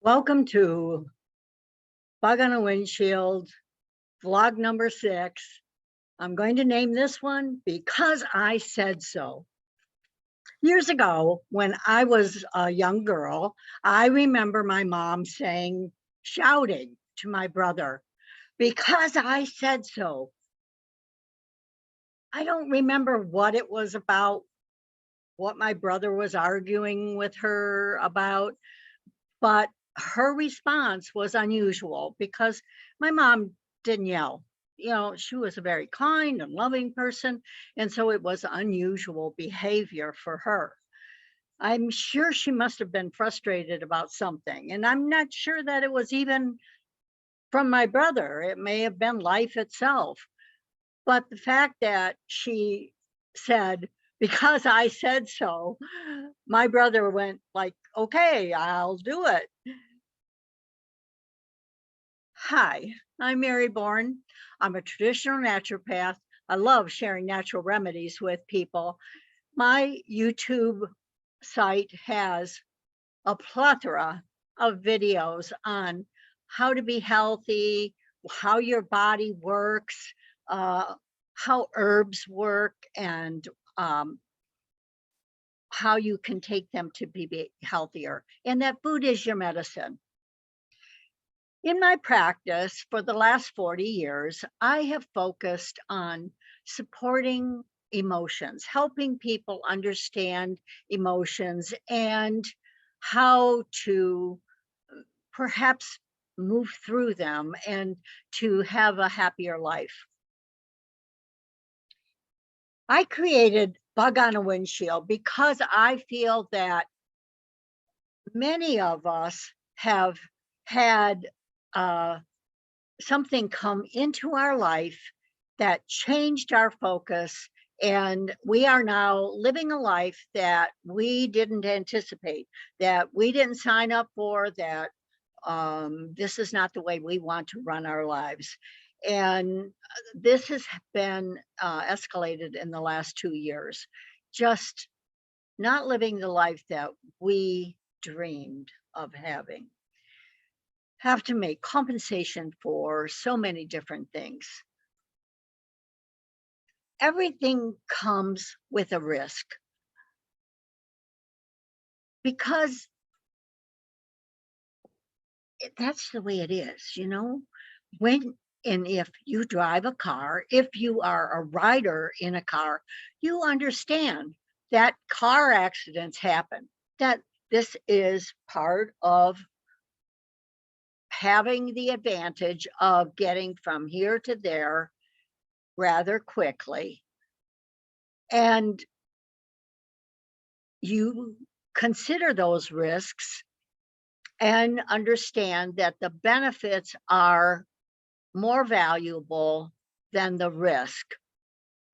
Welcome to Bug on a Windshield, vlog number 6. I'm going to name this one Because I Said So. Years ago, when I was a young girl, I remember my mom shouting to my brother, "Because I said so." I don't remember what it was about, what my brother was arguing with her about, but her response was unusual because my mom didn't yell. She was a very kind and loving person. And so it was unusual behavior for her. I'm sure she must have been frustrated about something. And I'm not sure that it was even from my brother. It may have been life itself. But the fact that she said, "Because I said so," my brother went like, "Okay, I'll do it." Hi, I'm Mary Bourne. I'm a traditional naturopath. I love sharing natural remedies with people. My YouTube site has a plethora of videos on how to be healthy, how your body works, uh, how herbs work, and how you can take them to be healthier, and that food is your medicine. In my practice for the last 40 years, I have focused on supporting emotions, helping people understand emotions and how to perhaps move through them and to have a happier life. I created Bug on a Windshield because I feel that many of us have had uh, something come into our life that changed our focus, and we are now living a life that we didn't anticipate, that we didn't sign up for, that this is not the way we want to run our lives. And this has been escalated in the last 2 years, just not living the life that we dreamed of having, have to make compensation for so many different things. Everything comes with a risk because that's the way it is, When and if you drive a car, if you are a rider in a car, you understand that car accidents happen, that this is part of having the advantage of getting from here to there rather quickly. And you consider those risks and understand that the benefits are more valuable than the risk.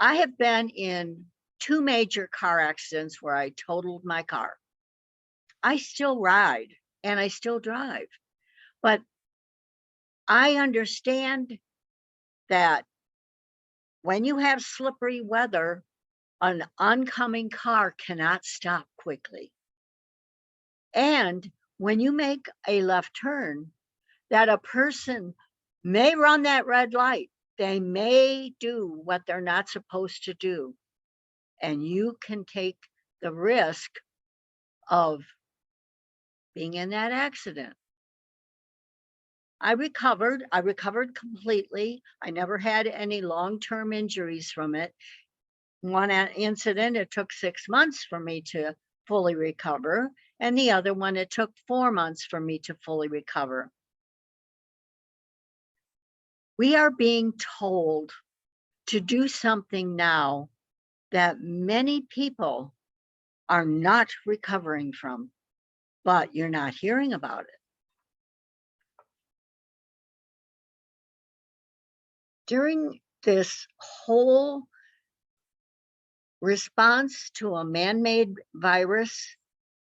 I have been in 2 major car accidents where I totaled my car. I still ride and I still drive, but I understand that when you have slippery weather, an oncoming car cannot stop quickly. And when you make a left turn, that a person may run that red light. They may do what they're not supposed to do. And you can take the risk of being in that accident. I recovered completely. I never had any long-term injuries from it. One incident, it took 6 months for me to fully recover. And the other one, it took 4 months for me to fully recover. We are being told to do something now that many people are not recovering from, but you're not hearing about it. During this whole response to a man-made virus,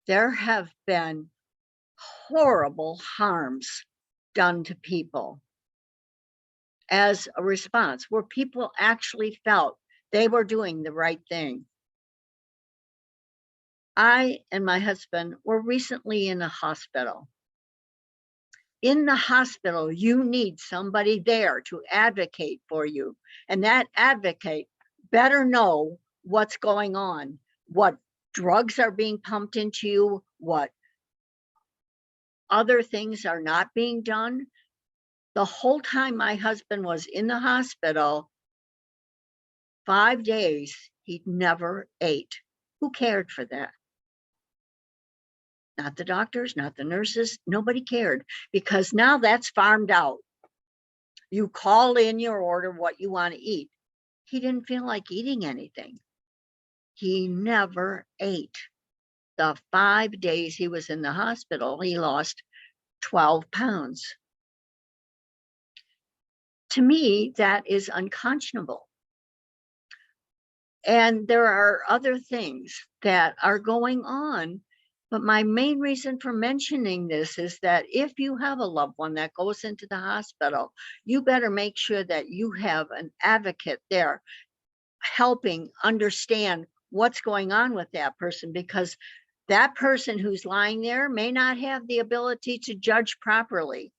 there have been horrible harms done to people as a response, where people actually felt they were doing the right thing. I and my husband were recently in a hospital. in the hospital, you need somebody there to advocate for you. And that advocate better know what's going on, what drugs are being pumped into you, what other things are not being done. The whole time my husband was in the hospital, 5 days, he never ate. Who cared for that? Not the doctors, not the nurses, nobody cared, because now that's farmed out. You call in your order what you want to eat. He didn't feel like eating anything. He never ate. The 5 days he was in the hospital, he lost 12 pounds. To me, that is unconscionable. And there are other things that are going on. But my main reason for mentioning this is that if you have a loved one that goes into the hospital, you better make sure that you have an advocate there helping understand what's going on with that person, because that person who's lying there may not have the ability to judge properly.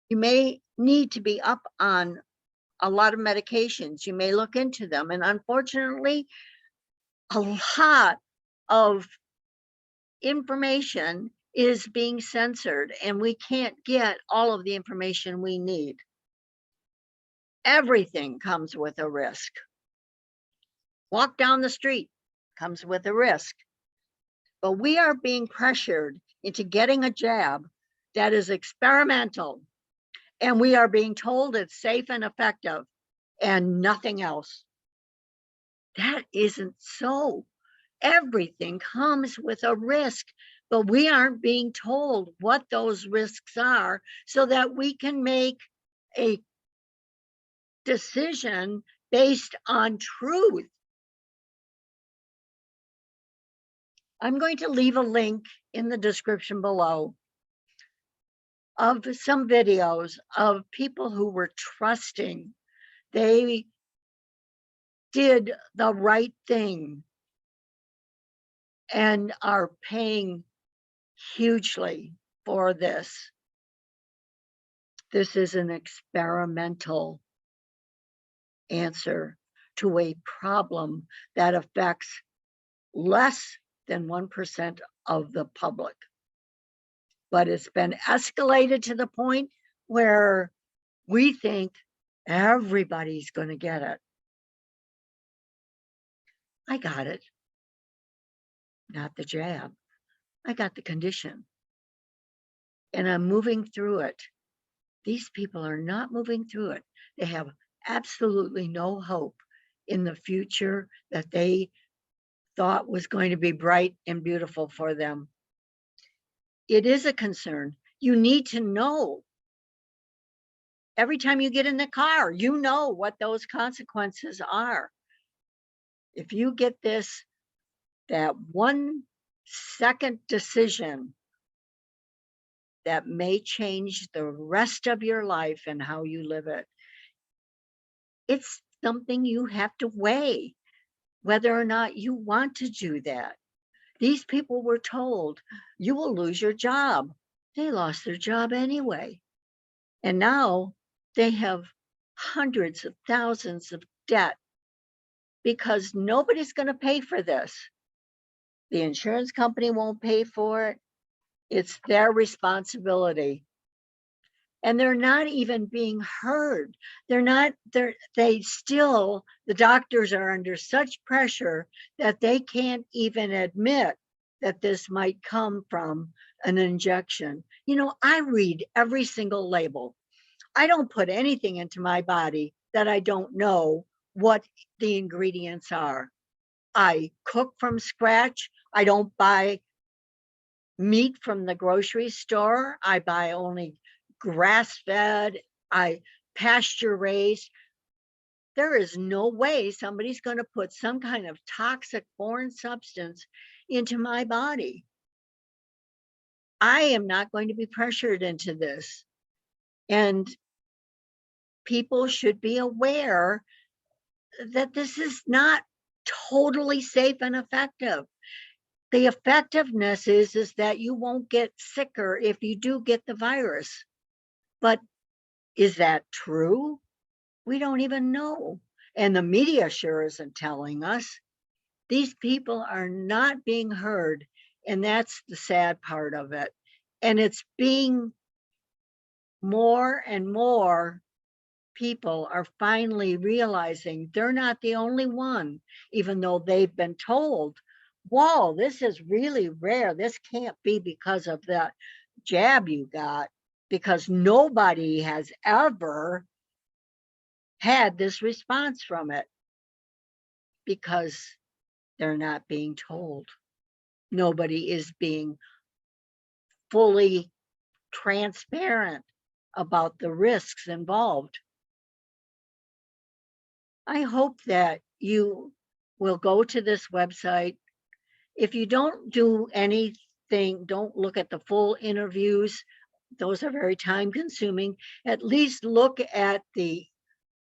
You may need to be up on a lot of medications. You may look into them. And unfortunately, a lot of information is being censored, and we can't get all of the information we need. Everything comes with a risk. Walk down the street comes with a risk. But we are being pressured into getting a jab that is experimental, and we are being told it's safe and effective and nothing else. That isn't so. Everything comes with a risk, but we aren't being told what those risks are so that we can make a decision based on truth. I'm going to leave a link in the description below of some videos of people who were trusting. They did the right thing and are paying hugely for this. This is an experimental answer to a problem that affects less than 1% of the public. But it's been escalated to the point where we think everybody's going to get it. I got it. Not the jab. I got the condition. And I'm moving through it. These people are not moving through it. They have absolutely no hope in the future that they thought was going to be bright and beautiful for them. It is a concern. You need to know. Every time you get in the car, you know what those consequences are. If you get this, that 1 second decision that may change the rest of your life and how you live it, it's something you have to weigh, whether or not you want to do that. These people were told, you will lose your job. They lost their job anyway. And now they have hundreds of thousands of debt because nobody's going to pay for this. The insurance company won't pay for it. It's their responsibility. And they're not even being heard. The doctors are under such pressure that they can't even admit that this might come from an injection. You know, I read every single label. I don't put anything into my body that I don't know what the ingredients are. I cook from scratch. I don't buy meat from the grocery store. I buy only grass-fed, I pasture raised. There is no way somebody's going to put some kind of toxic foreign substance into my body. I am not going to be pressured into this. And people should be aware that this is not totally safe and effective. the effectiveness is that you won't get sicker if you do get the virus. But is that true? We don't even know. And the media sure isn't telling us. These people are not being heard. And that's the sad part of it. And it's being more and more people are finally realizing they're not the only one, even though they've been told, whoa, this is really rare. This can't be because of that jab you got, because nobody has ever had this response from it, because they're not being told. Nobody is being fully transparent about the risks involved. I hope that you will go to this website. If you don't do anything, don't look at the full interviews. Those are very time consuming. At least look at the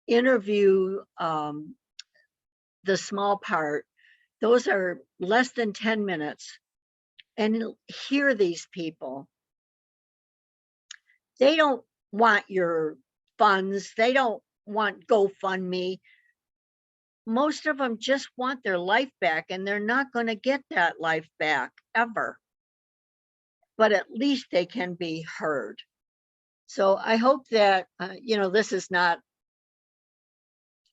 interview, the small part. Those are less than 10 minutes. And hear these people. They don't want your funds. They don't want GoFundMe. Most of them just want their life back, and they're not going to get that life back ever. But at least they can be heard. So I hope that, this is not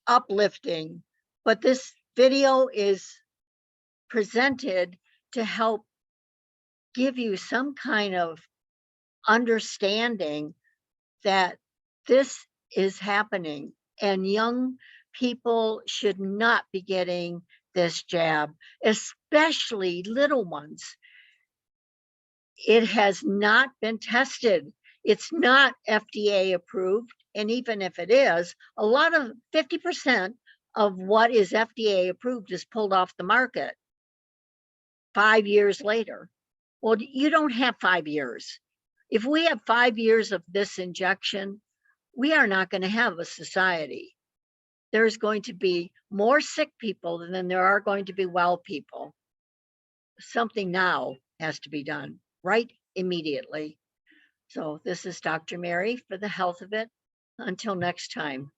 uplifting, but this video is presented to help give you some kind of understanding that this is happening, and young people should not be getting this jab, especially little ones. It has not been tested. It's not FDA approved. And even if it is, a lot of 50% of what is FDA approved is pulled off the market 5 years later. Well, you don't have 5 years. If we have 5 years of this injection, we are not going to have a society. There's going to be more sick people than there are going to be well people. Something now has to be done, right immediately. So this is Dr. Mary for the Health of It. Until next time.